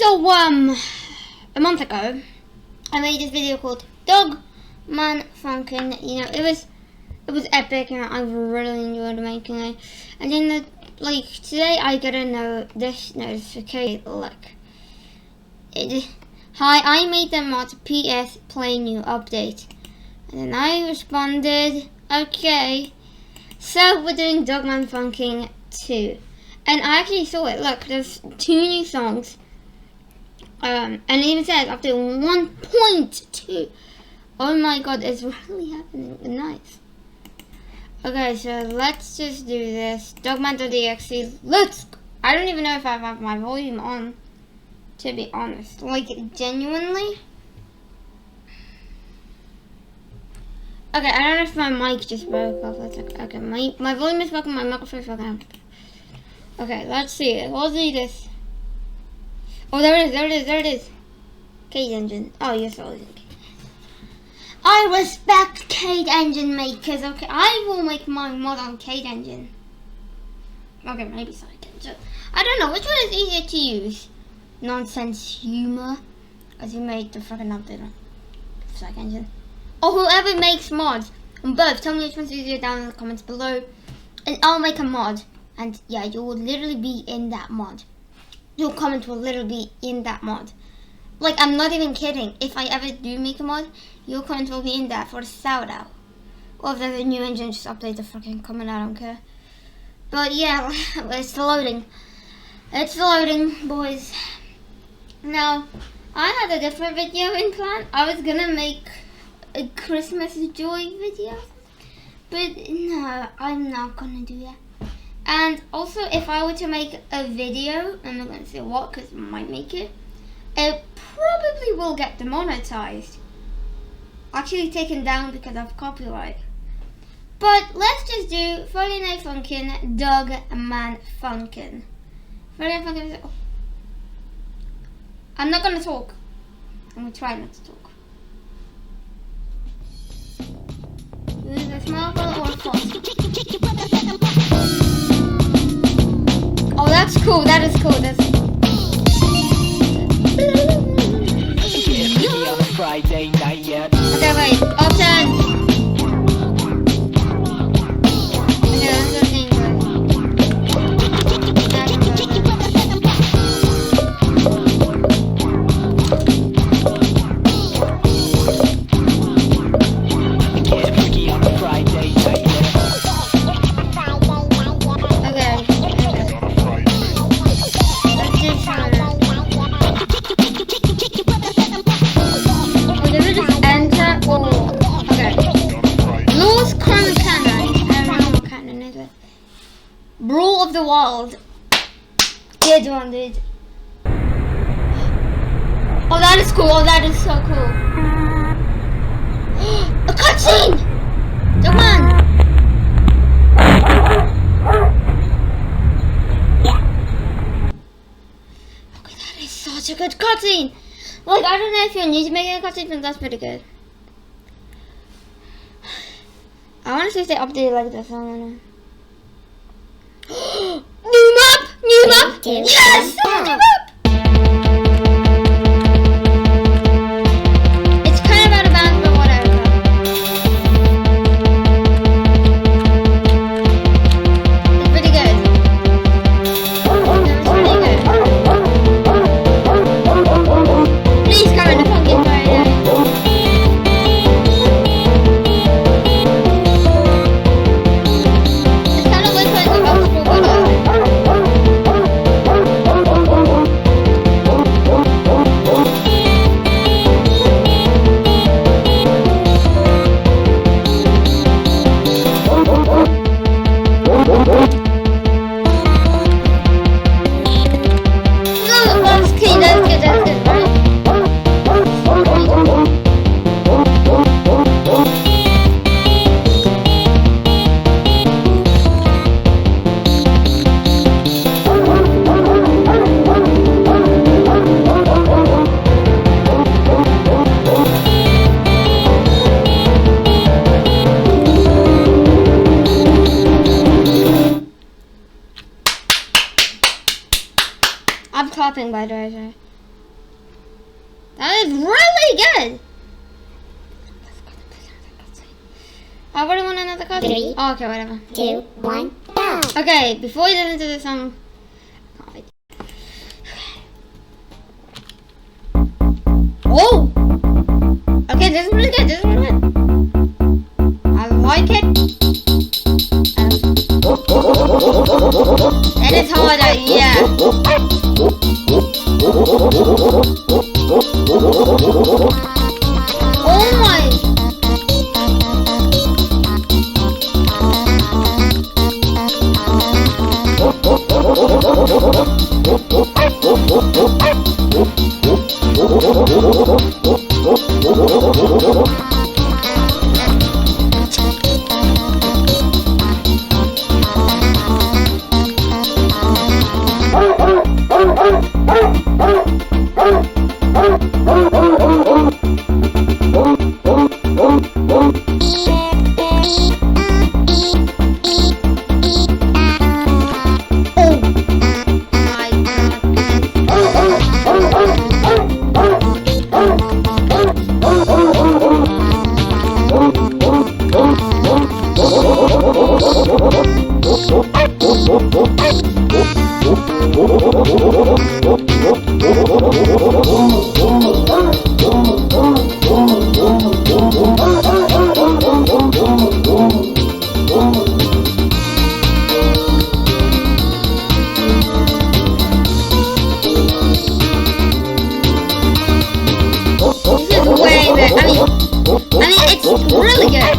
So, a month ago, I made this video called Man Funkin. You know, it was epic, and I really enjoyed making it. And then, like, today I got this notification, like, hi, I made the mod, PS, play new update. And then I responded, okay. So, we're doing Man Funkin 2. And I actually saw it, look, there's 2 new songs. And it even says up to 1.2. Oh my god, it's really happening. Nice. Okay, so let's just do this. Dogman.exe. Let's go. I don't even know if I have my volume on, to be honest. Like, genuinely. Okay, I don't know if my mic just broke off. Let's look. Okay, my volume is working, my microphone is working. Okay, let's see it. We'll do this. Oh, there it is. Cade Engine. Oh, yes, I was in. I respect Cade Engine makers. Okay, I will make my mod on Cade Engine. Okay, maybe so I can. So, I don't know which one is easier to use. Nonsense Humor, as you made the fucking update on Psych Engine, or whoever makes mods on both. Tell me which one's easier down in the comments below, and I'll make a mod. And yeah, you will literally be in that mod. Your comment will literally be in that mod. Like, I'm not even kidding. If I ever do make a mod, your comment will be in that for a shoutout. Or if there's a new engine, just update the fucking comment, I don't care. But yeah, it's loading. It's loading, boys. Now, I had a different video in plan. I was gonna make a Christmas joy video. But no, I'm not gonna do that. And also, if I were to make a video, I'm not going to say what, because I might make it, it probably will get demonetized. Actually taken down because of copyright. But let's just do Friday Night Funkin', Man Funkin'. Friday Night Funkin'. Oh. I'm not going to talk. I'm going to try not to talk. Use a small or a font. Oh, that's cool. That is cool. That's Friday night, yeah. okay, wait. Options. Okay, that's the thing. Get freaky on a Friday night, yeah. Brawl of the Wild. Good one, dude. Oh, that is cool. Oh, that is so cool. A cutscene! Come on! Okay, that is such a good cutscene. Like, I don't know if you're new to making a cutscene, but that's pretty good. I want to see if they update it like this. I don't know. New map! Yes! New map! It's kind of out of bounds, but whatever. It's pretty good. Please come in the Funkin' Friday. It's kind of like a helpful video. I'm clapping, by the way. That is really good. I really want another cutscene. 3, Oh, okay, whatever. 2, 1, go! Okay, before you listen to the song. Oh! Okay, this is really good. This is really good. I like it. It is harder, yeah. Oh my! Really good.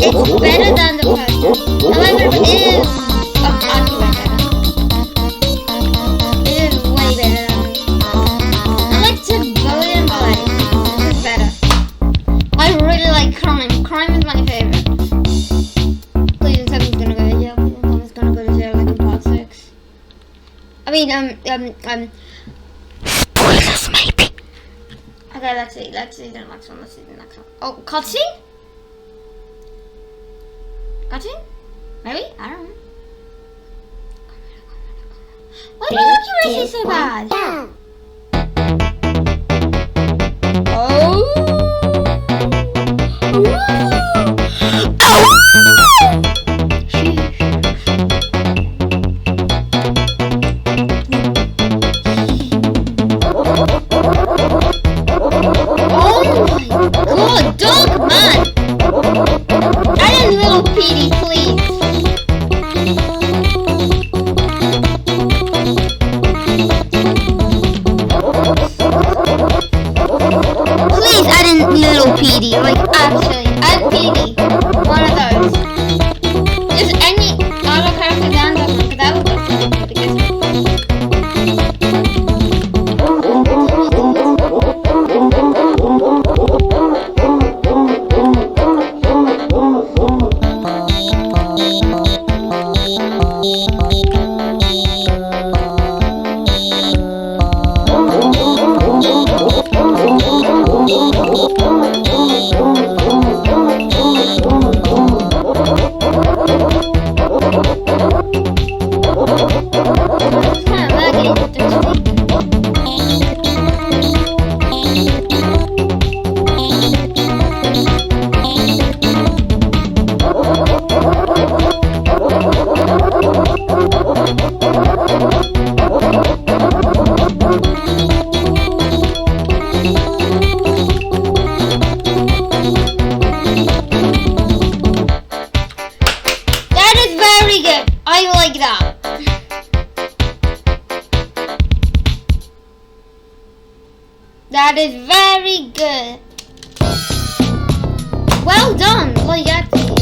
It's better than the first. However, it is argument better. It is way better than I like to Bullet and Ballet. This is better. I really like Crime. Crime is my favorite. Please don't tell me he's gonna go to jail. Please don't tell me he's gonna go to jail like in part 6. I mean, spoilers maybe. Okay, let's see the next one, Oh, cutscene? Cutscene? Maybe? I don't know. Why is my accuracy so bad? Oh! Like actually, add PD. One of those. Just any auto character down that one, because that would look pretty good. That is very good. Well done. Like actually,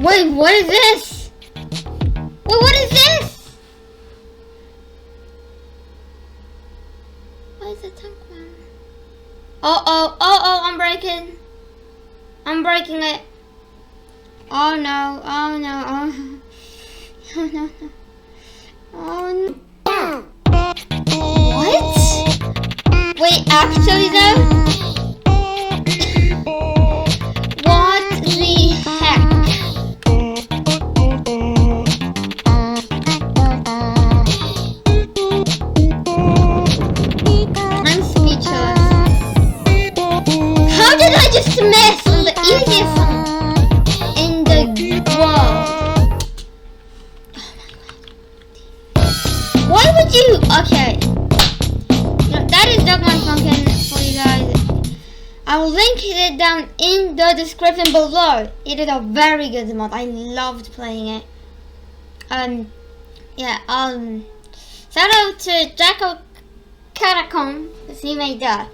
wait, what is this? Wait, what is this? Why is the tank man? Oh, I'm breaking it. Oh no, oh no, oh no, oh no. What? Wait, actually though? What the heck? do. Okay. That is Man Funkin for you guys. I will link it down in the description below. It is a very good mod. I loved playing it. Yeah. Shout out to Jacko Catacomb because he made that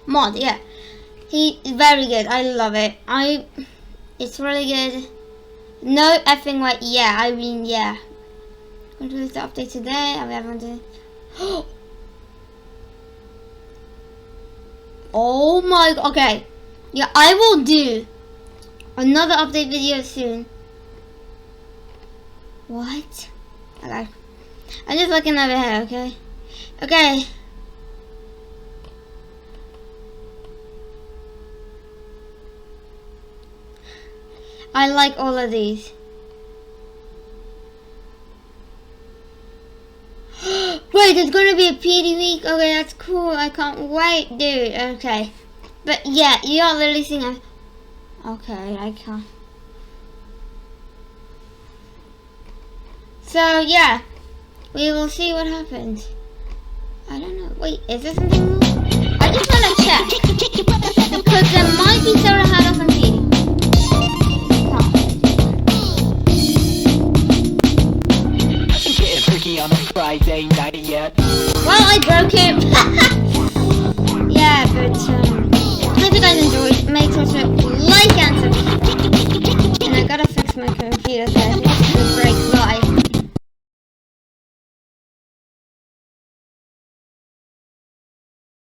mod. Yeah. He is very good. I love it. It's really good. No effing way. Yeah. I mean, yeah. Going to release the update today. I haven't done. Oh my. Okay. Yeah, I will do another update video soon. What? Okay. I'm just looking over here. Okay. Okay. I like all of these. Wait, there's gonna be a PD week. Okay, that's cool. I can't wait, dude. Okay. But yeah, you are releasing a... Okay, I can't. So yeah, we will see what happens. I don't know. Wait, is there something more? I just wanna check. Because there might be soda had off on PD. On a Friday night yet. Well, I broke it. Yeah, but hope you guys enjoyed. Make sure to like and subscribe. And I gotta fix my computer so